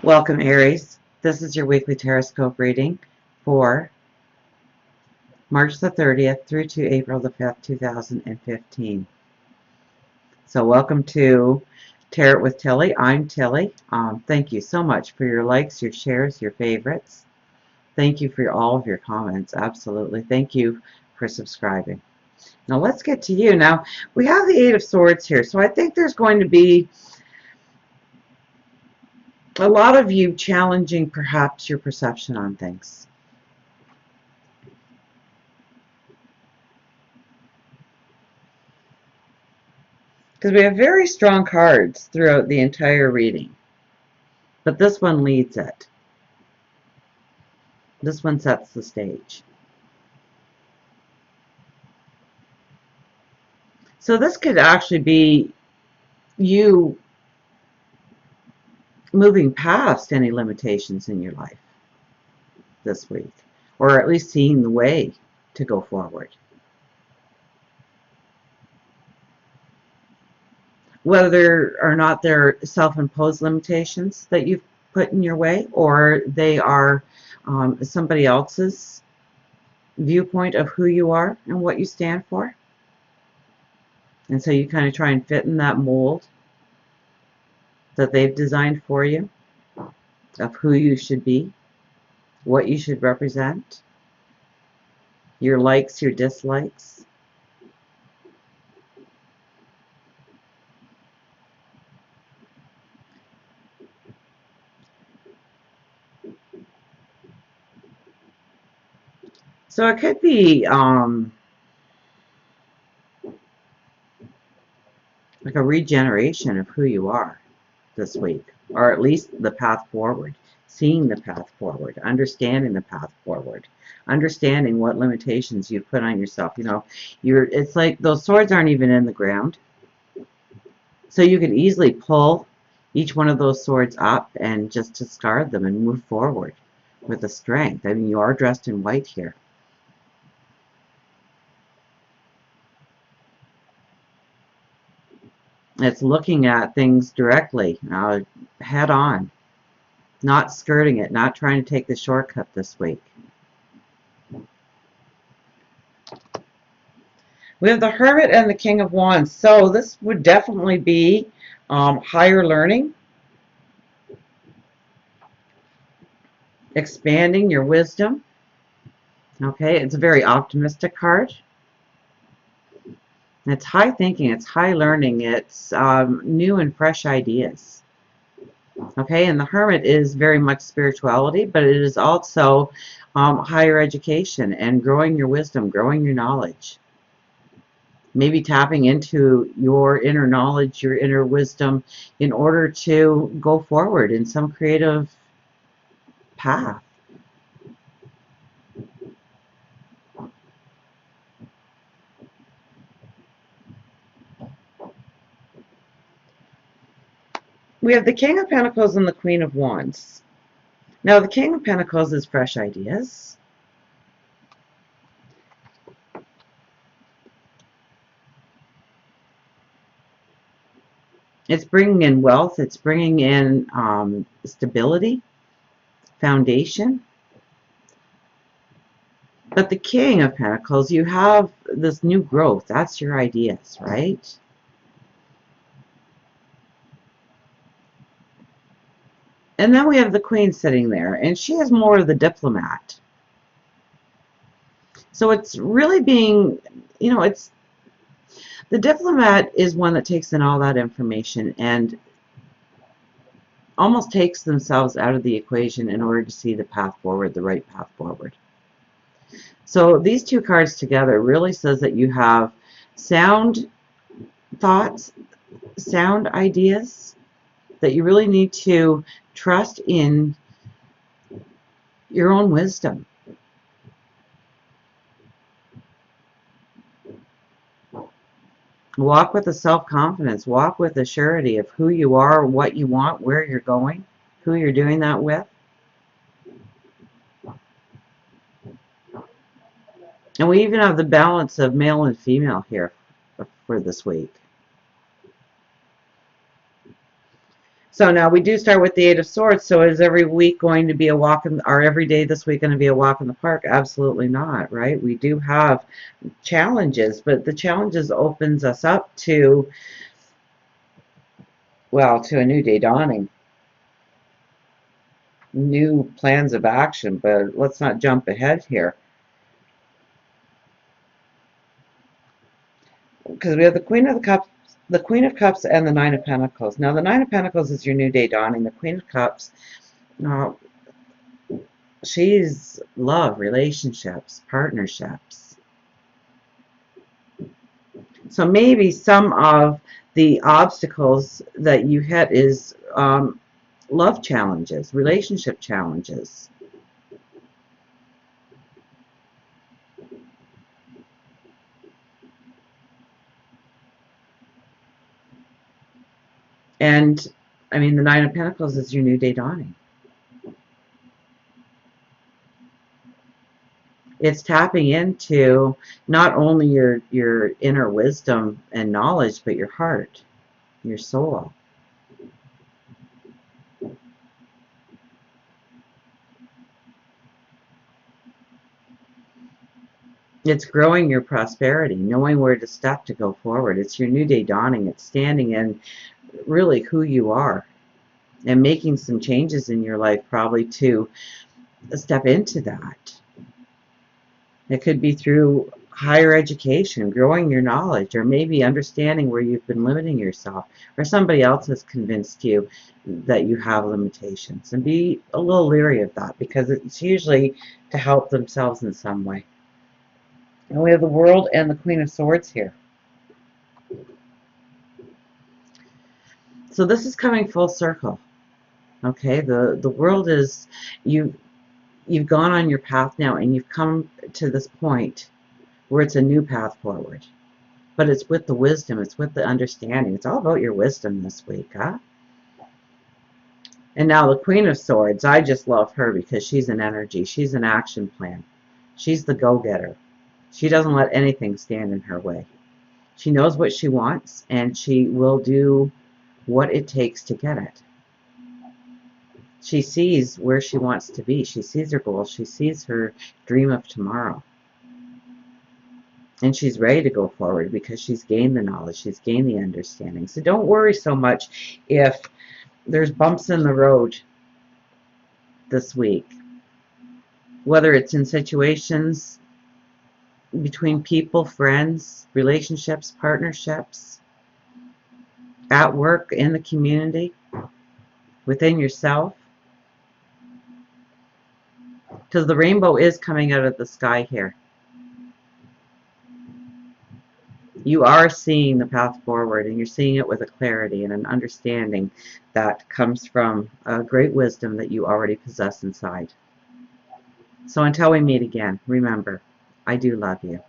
Welcome, Aries. This is your weekly Tarotscope reading for March the 30th through to April the 5th, 2015. So welcome to Tarot with Tilly. I'm Tilly. Thank you so much for your likes, your shares, your favorites. Thank you for all of your comments. Absolutely. Thank you for subscribing. Now let's get to you. Now we have the Eight of Swords here, so I think there's going to be a lot of you challenging perhaps your perception on things. Because we have very strong cards throughout the entire reading. But this one leads it. This one sets the stage. So this could actually be you moving past any limitations in your life this week, or at least seeing the way to go forward. Whether or not they're self-imposed limitations that you've put in your way, or they are somebody else's viewpoint of who you are and what you stand for. And so you kind of try and fit in that mold that they've designed for you of who you should be, what you should represent, your likes, your dislikes. So it could be like a regeneration of who you are this week, or at least the path forward, seeing the path forward, understanding the path forward, understanding what limitations you've put on yourself. You know, it's like those swords aren't even in the ground, so you could easily pull each one of those swords up and just discard them and move forward with the strength. I mean, you are dressed in white here. It's looking at things directly, head on, not skirting it, not trying to take the shortcut this week. We have the Hermit and the King of Wands. So this would definitely be higher learning, expanding your wisdom. Okay, it's a very optimistic card. It's high thinking, it's high learning, it's new and fresh ideas. Okay, and the Hermit is very much spirituality, but it is also higher education and growing your wisdom, growing your knowledge. Maybe tapping into your inner knowledge, your inner wisdom, in order to go forward in some creative path. We have the King of Pentacles and the Queen of Wands. Now, the King of Pentacles is fresh ideas. It's bringing in wealth. It's bringing in stability, foundation. But the King of Pentacles, you have this new growth. That's your ideas, right? And then we have the Queen sitting there, and she is more of the diplomat. So it's really being, you know, it's the diplomat is one that takes in all that information and almost takes themselves out of the equation in order to see the path forward, the right path forward. So these two cards together really says that you have sound thoughts, sound ideas, that you really need to trust in your own wisdom. Walk with a self-confidence. Walk with a surety of who you are, what you want, where you're going, who you're doing that with. And we even have the balance of male and female here for this week. So now we do start with the Eight of Swords. So is every week going to be a walk in, or every day this week going to be a walk in the park? Absolutely not, right? We do have challenges, but the challenges opens us up to, well, to a new day dawning, new plans of action. But let's not jump ahead here, because we have the Queen of the Cups, the Queen of Cups, and the Nine of Pentacles. Now, the Nine of Pentacles is your new day dawning. The Queen of Cups, uh, she's love, relationships, partnerships. So maybe some of the obstacles that you hit is love challenges, relationship challenges. And I mean, the Nine of Pentacles is your new day dawning. It's tapping into not only your inner wisdom and knowledge, but your heart, your soul. It's growing your prosperity, knowing where to step to go forward. It's your new day dawning. It's standing in really who you are and making some changes in your life probably to step into that. It could be through higher education, growing your knowledge, or maybe understanding where you've been limiting yourself, or somebody else has convinced you that you have limitations. And be a little leery of that, because it's usually to help themselves in some way. And we have the World and the Queen of Swords here. So this is coming full circle. Okay, the World is, you've gone on your path now, and you've come to this point where it's a new path forward. But it's with the wisdom, it's with the understanding. It's all about your wisdom this week, huh? And now the Queen of Swords, I just love her because she's an energy. She's an action plan. She's the go-getter. She doesn't let anything stand in her way. She knows what she wants, and she will do what it takes to get it. She sees where she wants to be. She sees her goals. She sees her dream of tomorrow. And she's ready to go forward because she's gained the knowledge. She's gained the understanding. So don't worry so much if there's bumps in the road this week. Whether it's in situations between people, friends, relationships, partnerships, at work, in the community, within yourself. Because the rainbow is coming out of the sky here. You are seeing the path forward, and you're seeing it with a clarity and an understanding that comes from a great wisdom that you already possess inside. So until we meet again, remember, I do love you.